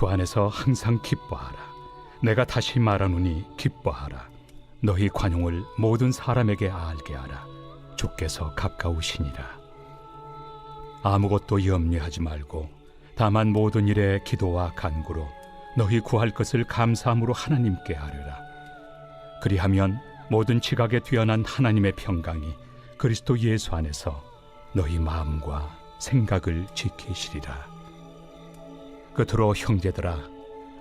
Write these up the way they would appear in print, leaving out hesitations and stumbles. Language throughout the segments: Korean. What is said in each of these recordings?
주 안에서 항상 기뻐하라. 내가 다시 말하노니 기뻐하라. 너희 관용을 모든 사람에게 알게 하라. 주께서 가까우시니라. 아무것도 염려하지 말고 다만 모든 일에 기도와 간구로 너희 구할 것을 감사함으로 하나님께 아뢰라. 그리하면 모든 지각에 뛰어난 하나님의 평강이 그리스도 예수 안에서 너희 마음과 생각을 지키시리라. 끝으로 형제들아,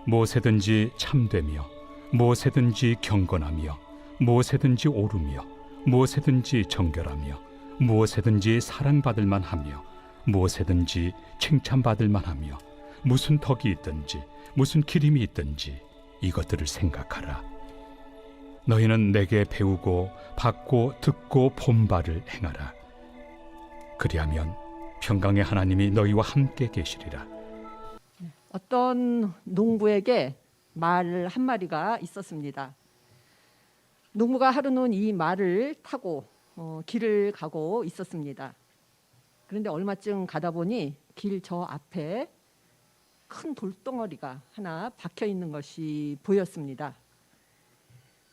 무엇에든지 참되며 무엇에든지 경건하며 무엇에든지 옳으며 무엇에든지 정결하며 무엇에든지 사랑받을 만하며 무엇에든지 칭찬받을 만하며 무슨 덕이 있든지 무슨 기림이 있든지 이것들을 생각하라. 너희는 내게 배우고 받고 듣고 본 바를 행하라. 그리하면 평강의 하나님이 너희와 함께 계시리라. 어떤 농부에게 말 한 마리가 있었습니다. 농부가 하루는 이 말을 타고 길을 가고 있었습니다. 그런데 얼마쯤 가다 보니 길 저 앞에 큰 돌덩어리가 하나 박혀 있는 것이 보였습니다.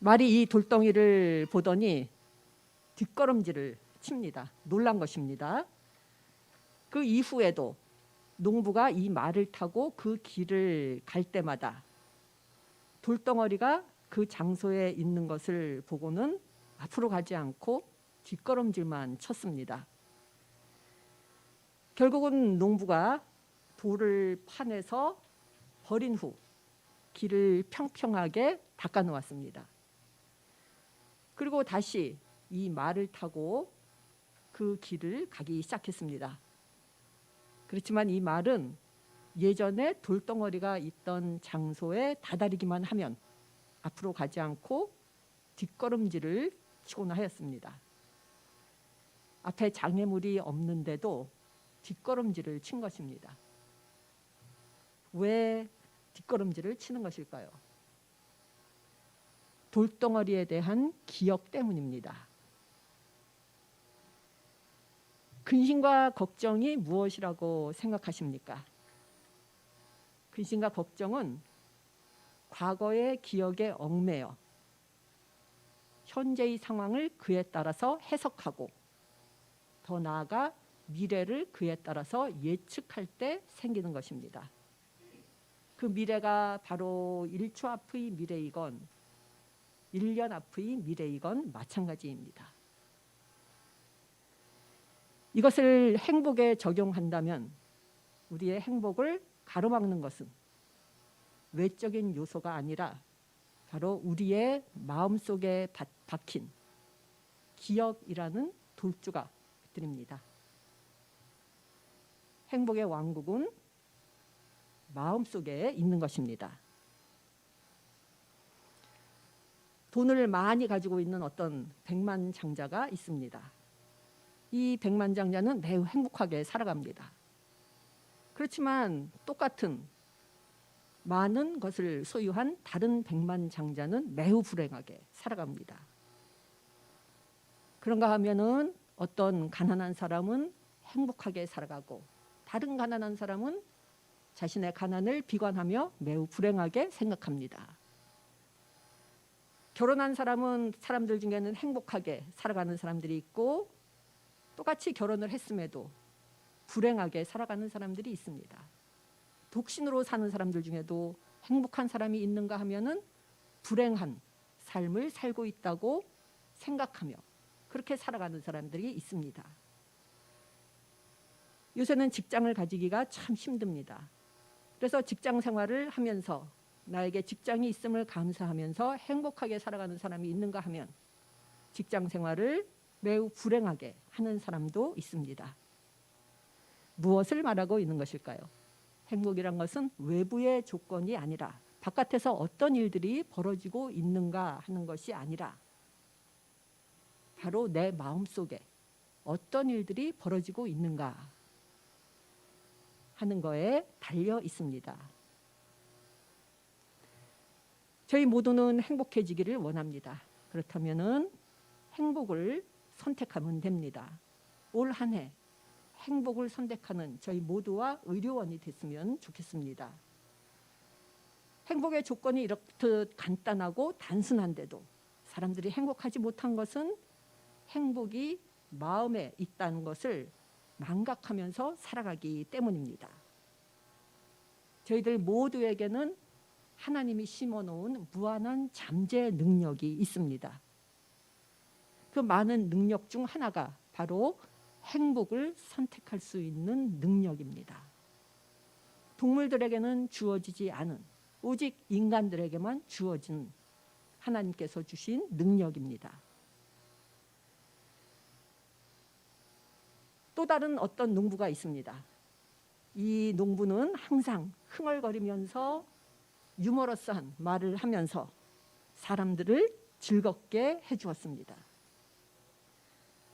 말이 이 돌덩이를 보더니 뒷걸음질을 칩니다. 놀란 것입니다. 그 이후에도 농부가 이 말을 타고 그 길을 갈 때마다 돌덩어리가 그 장소에 있는 것을 보고는 앞으로 가지 않고 뒷걸음질만 쳤습니다. 결국은 농부가 돌을 파내서 버린 후 길을 평평하게 닦아 놓았습니다. 그리고 다시 이 말을 타고 그 길을 가기 시작했습니다. 그렇지만 이 말은 예전에 돌덩어리가 있던 장소에 다다르기만 하면 앞으로 가지 않고 뒷걸음질을 치곤 하였습니다. 앞에 장애물이 없는데도 뒷걸음질을 친 것입니다. 왜 뒷걸음질을 치는 것일까요? 돌덩어리에 대한 기억 때문입니다. 근심과 걱정이 무엇이라고 생각하십니까? 근심과 걱정은 과거의 기억에 얽매여 현재의 상황을 그에 따라서 해석하고 더 나아가 미래를 그에 따라서 예측할 때 생기는 것입니다. 그 미래가 바로 1초 앞의 미래이건 1년 앞의 미래이건 마찬가지입니다. 이것을 행복에 적용한다면 우리의 행복을 가로막는 것은 외적인 요소가 아니라 바로 우리의 마음속에 박힌 기억이라는 돌주가들입니다. 행복의 왕국은 마음속에 있는 것입니다. 돈을 많이 가지고 있는 어떤 백만장자가 있습니다. 이 백만장자는 매우 행복하게 살아갑니다. 그렇지만 똑같은 많은 것을 소유한 다른 백만장자는 매우 불행하게 살아갑니다. 그런가 하면은 어떤 가난한 사람은 행복하게 살아가고 다른 가난한 사람은 자신의 가난을 비관하며 매우 불행하게 생각합니다. 결혼한 사람은 사람들 중에는 행복하게 살아가는 사람들이 있고 똑같이 결혼을 했음에도 불행하게 살아가는 사람들이 있습니다. 독신으로 사는 사람들 중에도 행복한 사람이 있는가 하면은 불행한 삶을 살고 있다고 생각하며 그렇게 살아가는 사람들이 있습니다. 요새는 직장을 가지기가 참 힘듭니다. 그래서 직장 생활을 하면서 나에게 직장이 있음을 감사하면서 행복하게 살아가는 사람이 있는가 하면 직장 생활을 매우 불행하게 하는 사람도 있습니다. 무엇을 말하고 있는 것일까요? 행복이란 것은 외부의 조건이 아니라 바깥에서 어떤 일들이 벌어지고 있는가 하는 것이 아니라 바로 내 마음속에 어떤 일들이 벌어지고 있는가 하는 거에 달려 있습니다. 저희 모두는 행복해지기를 원합니다. 그렇다면은 행복을 선택하면 됩니다. 올 한 해 행복을 선택하는 저희 모두와 의료원이 됐으면 좋겠습니다. 행복의 조건이 이렇듯 간단하고 단순한데도 사람들이 행복하지 못한 것은 행복이 마음에 있다는 것을 망각하면서 살아가기 때문입니다. 저희들 모두에게는 하나님이 심어놓은 무한한 잠재 능력이 있습니다. 그 많은 능력 중 하나가 바로 행복을 선택할 수 있는 능력입니다. 동물들에게는 주어지지 않은, 오직 인간들에게만 주어진 하나님께서 주신 능력입니다. 또 다른 어떤 농부가 있습니다. 이 농부는 항상 흥얼거리면서 유머러스한 말을 하면서 사람들을 즐겁게 해주었습니다.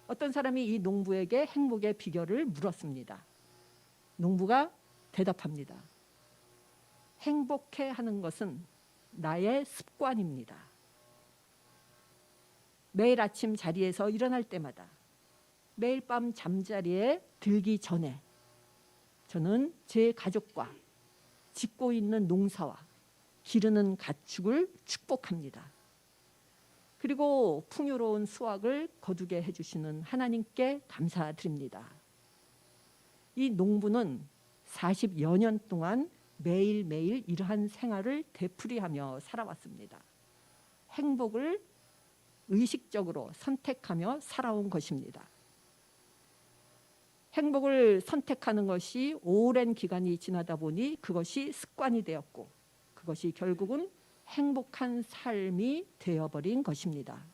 어떤 사람이 이 농부에게 행복의 비결을 물었습니다. 농부가 대답합니다. 행복해 하는 것은 나의 습관입니다. 매일 아침 자리에서 일어날 때마다, 매일 밤 잠자리에 들기 전에 저는 제 가족과 짓고 있는 농사와 기르는 가축을 축복합니다. 그리고 풍요로운 수확을 거두게 해주시는 하나님께 감사드립니다. 이 농부는 40여 년 동안 매일매일 이러한 생활을 되풀이하며 살아왔습니다. 행복을 의식적으로 선택하며 살아온 것입니다. 행복을 선택하는 것이 오랜 기간이 지나다 보니 그것이 습관이 되었고 그것이 결국은 행복한 삶이 되어버린 것입니다.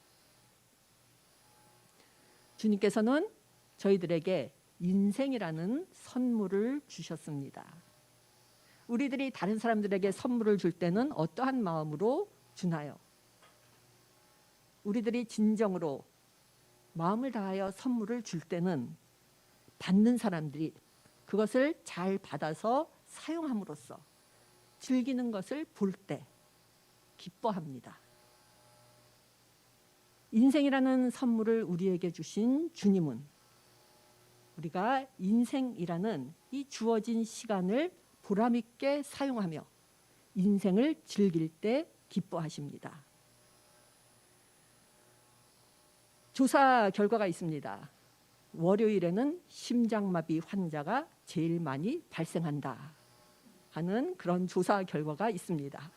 주님께서는 저희들에게 인생이라는 선물을 주셨습니다. 우리들이 다른 사람들에게 선물을 줄 때는 어떠한 마음으로 주나요? 우리들이 진정으로 마음을 다하여 선물을 줄 때는 받는 사람들이 그것을 잘 받아서 사용함으로써 즐기는 것을 볼 때 기뻐합니다. 인생이라는 선물을 우리에게 주신 주님은 우리가 인생이라는 이 주어진 시간을 보람있게 사용하며 인생을 즐길 때 기뻐하십니다. 조사 결과가 있습니다. 월요일에는 심장마비 환자가 제일 많이 발생한다 하는 그런 조사 결과가 있습니다.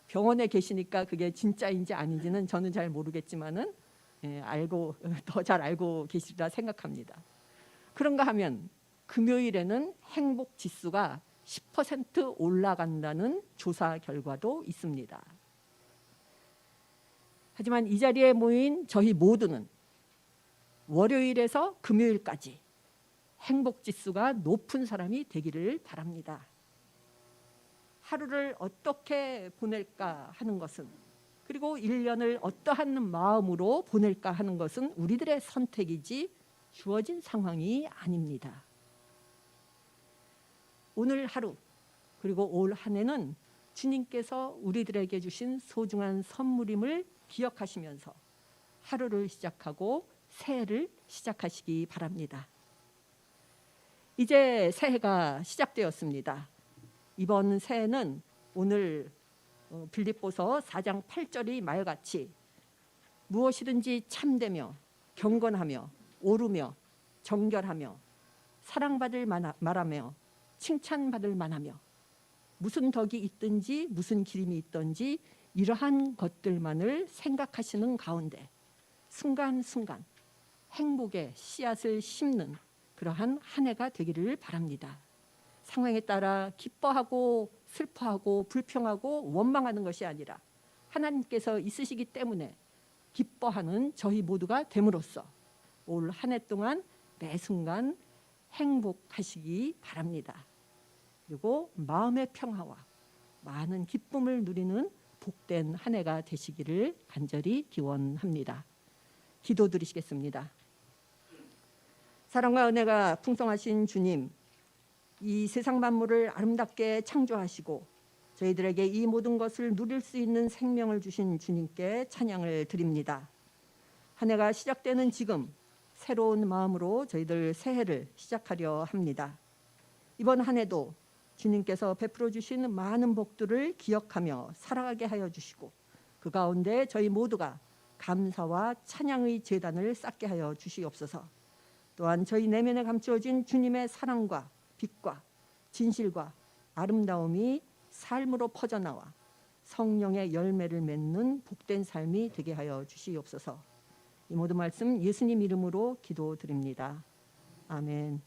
병원에 계시니까 그게 진짜인지 아닌지는 저는 잘 모르겠지만은 더 잘 알고 계시리라 생각합니다. 그런가 하면 금요일에는 행복 지수가 10% 올라간다는 조사 결과도 있습니다. 하지만 이 자리에 모인 저희 모두는 월요일에서 금요일까지 행복 지수가 높은 사람이 되기를 바랍니다. 하루를 어떻게 보낼까 하는 것은, 그리고 1년을 어떠한 마음으로 보낼까 하는 것은 우리들의 선택이지 주어진 상황이 아닙니다. 오늘 하루 그리고 올 한 해는 주님께서 우리들에게 주신 소중한 선물임을 기억하시면서 하루를 시작하고 새해를 시작하시기 바랍니다. 이제 새해가 시작되었습니다. 이번 새해는 오늘 빌립보서 4장 8절의 말같이 무엇이든지 참되며 경건하며 오르며 정결하며 사랑받을 말하며 칭찬받을 만하며 무슨 덕이 있든지 무슨 기림이 있든지 이러한 것들만을 생각하시는 가운데 순간순간 행복의 씨앗을 심는 그러한 한 해가 되기를 바랍니다. 상황에 따라 기뻐하고 슬퍼하고 불평하고 원망하는 것이 아니라 하나님께서 있으시기 때문에 기뻐하는 저희 모두가 됨으로써 올 한 해 동안 매 순간 행복하시기 바랍니다. 그리고 마음의 평화와 많은 기쁨을 누리는 복된 한 해가 되시기를 간절히 기원합니다. 기도드리시겠습니다. 사랑과 은혜가 풍성하신 주님, 이 세상 만물을 아름답게 창조하시고 저희들에게 이 모든 것을 누릴 수 있는 생명을 주신 주님께 찬양을 드립니다. 한 해가 시작되는 지금 새로운 마음으로 저희들 새해를 시작하려 합니다. 이번 한 해도 주님께서 베풀어 주신 많은 복들을 기억하며 살아가게 하여 주시고 그 가운데 저희 모두가 감사와 찬양의 제단을 쌓게 하여 주시옵소서. 또한 저희 내면에 감추어진 주님의 사랑과 빛과 진실과 아름다움이 삶으로 퍼져나와 성령의 열매를 맺는 복된 삶이 되게 하여 주시옵소서. 이 모든 말씀 예수님 이름으로 기도드립니다. 아멘.